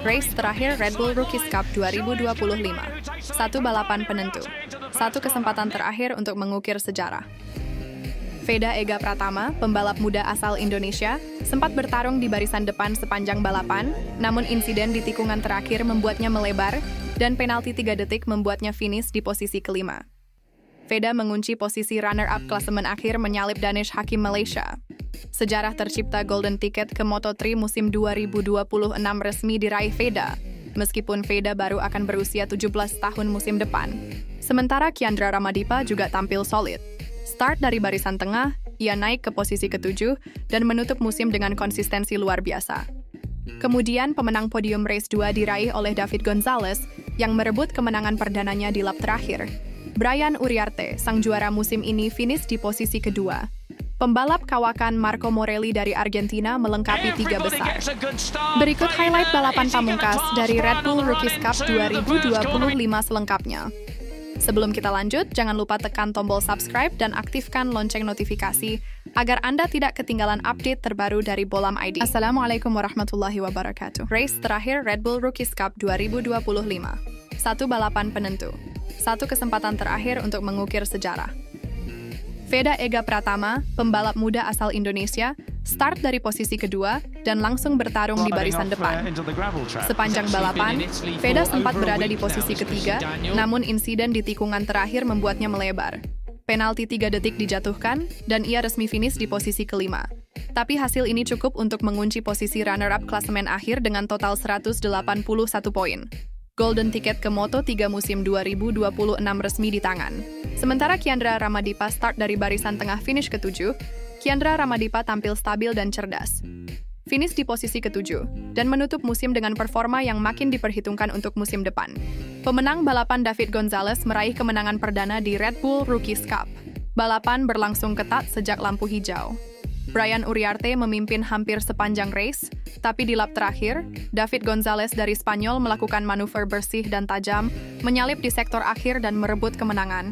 Race terakhir Red Bull Rookies Cup 2025. Satu balapan penentu. Satu kesempatan terakhir untuk mengukir sejarah. Veda Ega Pratama, pembalap muda asal Indonesia, sempat bertarung di barisan depan sepanjang balapan, namun insiden di tikungan terakhir membuatnya melebar dan penalti 3 detik membuatnya finish di posisi kelima. Veda mengunci posisi runner-up klasemen akhir menyalip Danish Hakim Malaysia. Sejarah tercipta Golden Ticket ke Moto3 musim 2026 resmi diraih Veda, meskipun Veda baru akan berusia 17 tahun musim depan. Sementara Kiandra Ramadipa juga tampil solid. Start dari barisan tengah, ia naik ke posisi ke-7 dan menutup musim dengan konsistensi luar biasa. Kemudian pemenang podium race 2 diraih oleh David Gonzalez yang merebut kemenangan perdananya di lap terakhir. Brian Uriarte, sang juara musim ini finish di posisi kedua. Pembalap kawakan Marco Morelli dari Argentina melengkapi 3 besar. Berikut highlight balapan pamungkas dari Red Bull Rookies Cup 2025 selengkapnya. Sebelum kita lanjut, jangan lupa tekan tombol subscribe dan aktifkan lonceng notifikasi agar Anda tidak ketinggalan update terbaru dari Bolam ID. Assalamualaikum warahmatullahi wabarakatuh. Race terakhir Red Bull Rookies Cup 2025. Satu balapan penentu. Satu kesempatan terakhir untuk mengukir sejarah. Veda Ega Pratama, pembalap muda asal Indonesia, start dari posisi kedua dan langsung bertarung di barisan depan. Sepanjang balapan, Veda sempat berada di posisi ketiga, namun insiden di tikungan terakhir membuatnya melebar. Penalti 3 detik dijatuhkan, dan ia resmi finish di posisi kelima. Tapi hasil ini cukup untuk mengunci posisi runner-up klasemen akhir dengan total 181 poin. Golden Ticket ke Moto3 musim 2026 resmi di tangan. Sementara Kiandra Ramadipa start dari barisan tengah finish ke-7, Kiandra Ramadipa tampil stabil dan cerdas. Finish di posisi ke-7, dan menutup musim dengan performa yang makin diperhitungkan untuk musim depan. Pemenang balapan David Gonzalez meraih kemenangan perdana di Red Bull Rookies Cup. Balapan berlangsung ketat sejak lampu hijau. Brian Uriarte memimpin hampir sepanjang race, tapi di lap terakhir, David Gonzalez dari Spanyol melakukan manuver bersih dan tajam, menyalip di sektor akhir dan merebut kemenangan.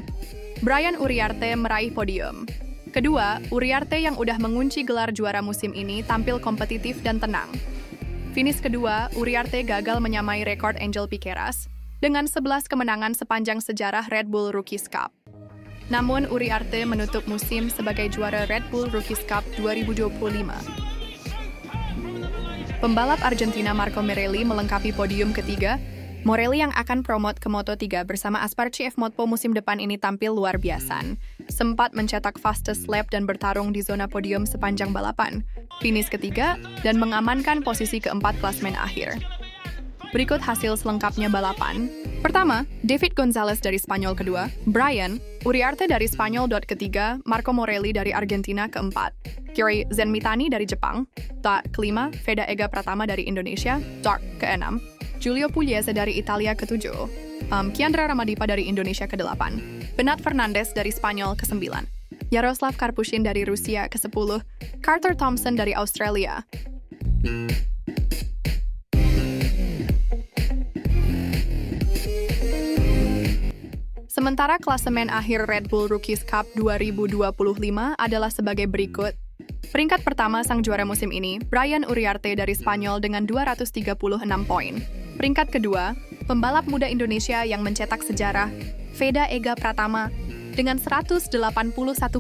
Brian Uriarte meraih podium. Kedua, Uriarte yang udah mengunci gelar juara musim ini tampil kompetitif dan tenang. Finish kedua, Uriarte gagal menyamai rekor Angel Piqueras dengan 11 kemenangan sepanjang sejarah Red Bull Rookies Cup. Namun, Uriarte menutup musim sebagai juara Red Bull Rookies Cup 2025. Pembalap Argentina Marco Morelli melengkapi podium ketiga. Morelli yang akan promote ke Moto3 bersama Aspar CF Moto musim depan ini tampil luar biasa. Sempat mencetak fastest lap dan bertarung di zona podium sepanjang balapan. Finish ketiga dan mengamankan posisi keempat klasemen akhir. Berikut hasil selengkapnya balapan. Pertama, David Gonzalez dari Spanyol kedua, Brian Uriarte dari Spanyol ketiga, Marco Morelli dari Argentina keempat, Kiri Zenmitani dari Jepang, kelima, Veda Ega Pratama dari Indonesia, keenam, Giulio Pugliese dari Italia ketujuh, Kiandra Ramadipa dari Indonesia kedelapan, Bernat Fernandez dari Spanyol kesembilan, Yaroslav Karpushin dari Rusia kesepuluh, Carter Thompson dari Australia. Sementara klasemen akhir Red Bull Rookies Cup 2025 adalah sebagai berikut. Peringkat pertama sang juara musim ini, Brian Uriarte dari Spanyol dengan 236 poin. Peringkat kedua, pembalap muda Indonesia yang mencetak sejarah, Veda Ega Pratama dengan 181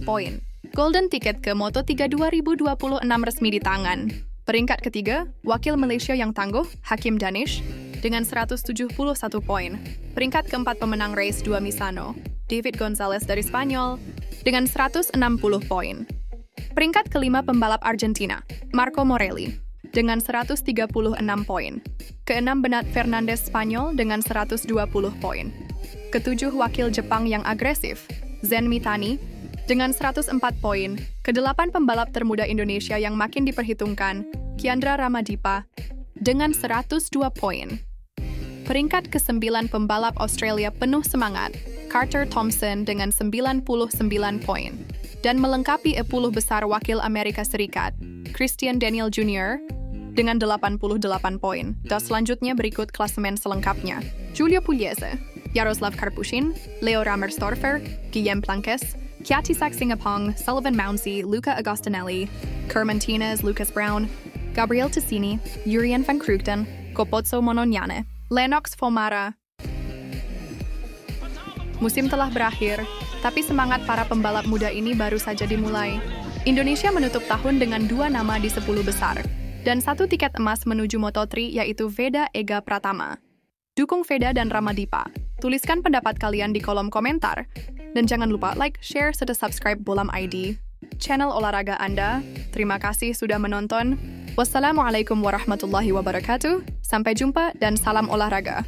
poin. Golden Ticket ke Moto3 2026 resmi di tangan. Peringkat ketiga, wakil Malaysia yang tangguh, Hakim Danish dengan 171 poin. Peringkat keempat pemenang race 2 Misano, David Gonzalez dari Spanyol, dengan 160 poin. Peringkat kelima pembalap Argentina, Marco Morelli, dengan 136 poin. Keenam Bernat Fernandez Spanyol dengan 120 poin. Ketujuh wakil Jepang yang agresif, Zenmitani, dengan 104 poin. Kedelapan pembalap termuda Indonesia yang makin diperhitungkan, Kiandra Ramadipa, dengan 102 poin. Peringkat ke-9 pembalap Australia penuh semangat, Carter Thompson dengan 99 poin. Dan melengkapi 10 besar wakil Amerika Serikat, Christian Daniel Jr. dengan 88 poin. Dan selanjutnya berikut klasemen selengkapnya. Giulio Pugliese, Yaroslav Karpushin, Leo Rammerstorfer, Guillem Planques, Kiatisak Singapong, Sullivan Mounsey, Luca Agostinelli, Kerr Martinez, Lucas Brown, Gabriel Tessini, Jurien van Krugten, Kopotso Mononyane, Lennox Fomara. Musim telah berakhir, tapi semangat para pembalap muda ini baru saja dimulai. Indonesia menutup tahun dengan 2 nama di 10 besar, dan 1 tiket emas menuju Moto3 yaitu Veda Ega Pratama. Dukung Veda dan Ramadipa. Tuliskan pendapat kalian di kolom komentar. Dan jangan lupa like, share, serta subscribe Bolam ID, channel olahraga Anda. Terima kasih sudah menonton. Wassalamualaikum warahmatullahi wabarakatuh. Sampai jumpa dan salam olahraga.